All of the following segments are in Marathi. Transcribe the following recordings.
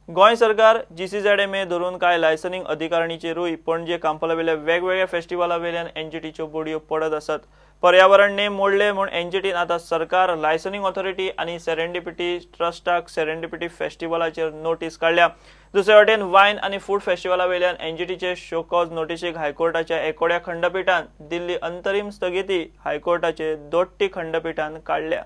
गोंय सरकार GCZMA धरून कांय लायसनिंग अधिकारणीचेरूय पणजे कांपालावेल्या वेगवेगळ्या फेस्टिवला वेल्यान एनजीटीच्यो बोडयो पडत आसात। पर्यावरण नेम मोडले म्हूण एनजीटीन आतां सरकार लायसनिंग ऑथॉरिटी आनी सेरेंडिपिटी ट्रस्टाक सेरेंडिपिटी फेस्टिवलाचेर नोटीस काडल्या। दुसरे वटेन वायन आनी फूड फेस्टिवला वेल्यान एनजीटीचे शोकॉज नोटीसीक हायकोर्टाच्या एकोड्या खंडपीठान दिल्ली अंतरीम स्थगिती हायकोर्टाचे दोट्टी खंडपीठान काडल्या।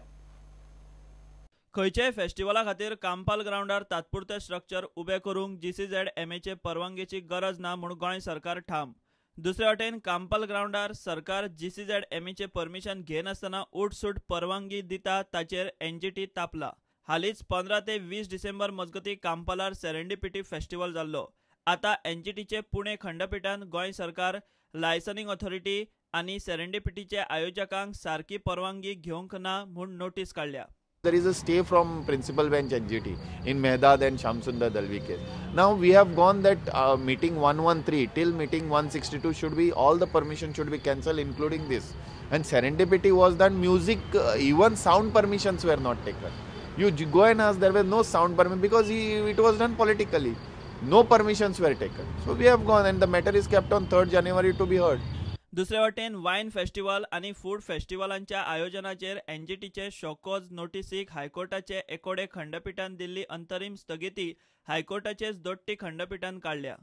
खंयच्याय फेस्टिवला खातीर कांपाल ग्राउंडार तात्पुरते स्ट्रक्चर उबे करूंक GCZMAचे परवानगीची गरज ना म्हूण गोंय सरकार ठाम। दुसरे वटेन कांपाल ग्राउंडार सरकार GCZMAचे परमिशन घेनासतना उठसूट परवानगी दिता ताचेर एनजीटी तापला। हालींच 15 ते 20 डिसेंबर मजगतीं कांपालार सेरेंडिपिटी फेस्टिवल जाल्लो। आतां एनजीटीचे पुणे खंडपीठान गोंय सरकार लायसनिंग ऑथॉरिटी आनी सेरेंडिपिटीचे आयोजकांक सारकी परवानगी घेवंक ना म्हूण नोटीस काडल्या। There is a stay from principal bench NGT in Mehdad and Shamsundar Dalvi case. Now we have gone that meeting 113 till meeting 162 should be, all the permission should be cancelled including this. And serendipity was that music, even sound permissions were not taken. You go and ask, there was no sound permission because it was done politically. No permissions were taken. So we have gone and the matter is kept on 3rd January to be heard. दुसरे वटेन वायन फेस्टिवल आनी फूड फेस्टिवलांच्या आयोजनाचेर एनजीटीचे शोकॉज नोटीसीक हायकोर्टाचे एकोडे खंडपीठान दिल्ली अंतरीम स्थगिती हायकोर्टाचेच दोट्टी खंडपीठान काडल्या।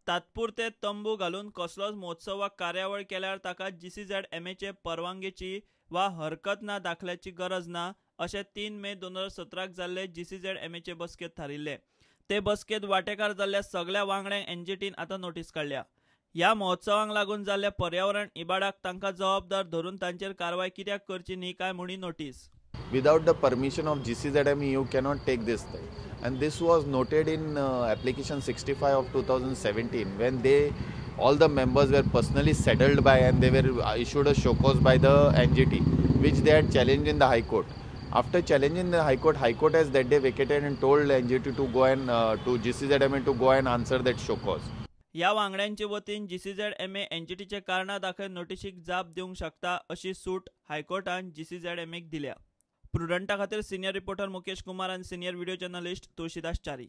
तात्पुरते तंबू घालून कसलोच महोत्सव वा कार्यावळ केल्यार ताका GCZMAचे परवानगीची वा हरकत ना दाखल्याची गरज ना अशें 3 मे 2017 जाल्ले GCZMAचे बसकेंत थारिल्ले। ते बसकेंत वांटेकार जाल्ल्या सगळ्या वांगड्यांक एनजीटीन आतां नोटीस काडल्या। ह्या महोत्सवांक लागून जाल्ल्या पर्यावरण इबाडाक तांकां जबाबदार धरून तांचेर कारवाय कित्याक करची न्ही काय म्हूण notice. Without the permission of GCZMA, you cannot take this thing. And this was noted in application 65 of 2017 when all the members were personally settled by and they were issued a show cause by the NGT, which they had challenged in the High Court. After challenging the High Court has that day vacated and told NGT to go and to GCZMA to go and answer that show cause. ह्या वांगड्यांचे वतीन GCZMA एनजीटीचे कारणां दाखय नोटीशीक जाप दिवंक शकता अशी सूट हायकोर्टान GCZMAक दिल्या। प्रुडंटा खातीर सिनियर रिपोर्टर मुकेश कुमार आनी senior video journalist Tulshidas Chari.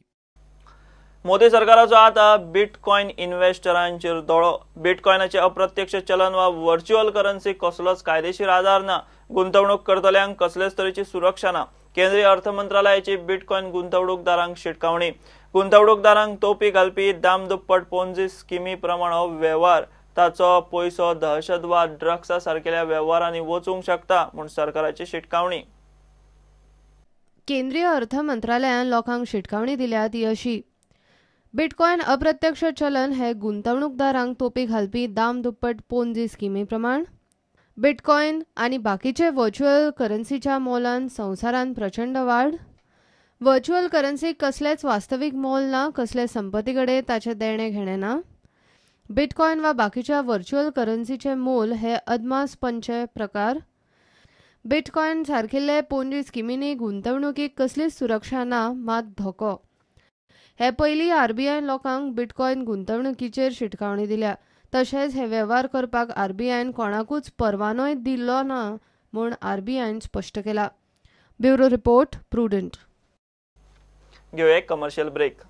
Modi सरकाराचो आतां बिटकॉइन इन्व्हेस्टरांचेर दोळो। बिटकॉइनाचे अप्रत्यक्ष चलन वा व्हर्च्युअल करन्सी कसलोच कायदेशीर आधार ना। गुंतवणूक करतल्यांक कसलेच तरेची सुरक्षा ना। केंद्रीय अर्थ मंत्रालयाची बिटकॉइन गुंतवणूकदारांक शिटकावणी। गुंतवणूकदारांक तोपी घालपी दामदुप्पट पोन्जी स्किमी प्रमाण हो वेव्हार ताचो पयसो दहशतवाद ड्रग्सा सारकेल्या वेव्हारांनी वचूंक शकता म्हूण सरकाराची शिटकावणी। केंद्रीय अर्थ मंत्रालयान लोकांक शिटकावणी दिल्या ती अशी: बिटकॉइन अप्रत्यक्ष चलन हे गुंतवणूकदारांक तोपी घालपी दामदुप्पट पोन्जी स्किमी प्रमाण बिटकॉइन आनी बाकीचे व्हर्च्युअल करन्सीच्या मोलान संवसारान प्रचंड वाड। व्हर्च्युअल करन्सीक कसलेच वास्तवीक मोल ना, कसले संपत्ती कडेन ताचे देणे घेणे ना। बिटकॉइन वा बाकीच्या व्हर्च्युअल करन्सीचे मोल हे अदमासपणचे प्रकार। बिटकॉइन सारकिल्ले पोन्जी स्किमींनी गुंतवणुकीक कसलीच सुरक्षा ना, मात धोको। हे पयलीं RBI लोकांक बिटकॉइन गुंतवणुकीचेर शिटकावणी दिल्या। तशेंच हे वेव्हार करपाक RBIन कोणाकूच परवानोय दिल्लो ना म्हूण RBIन स्पश्ट केला। Bureau report, prudent. घेऊया एक कमर्शियल ब्रेक।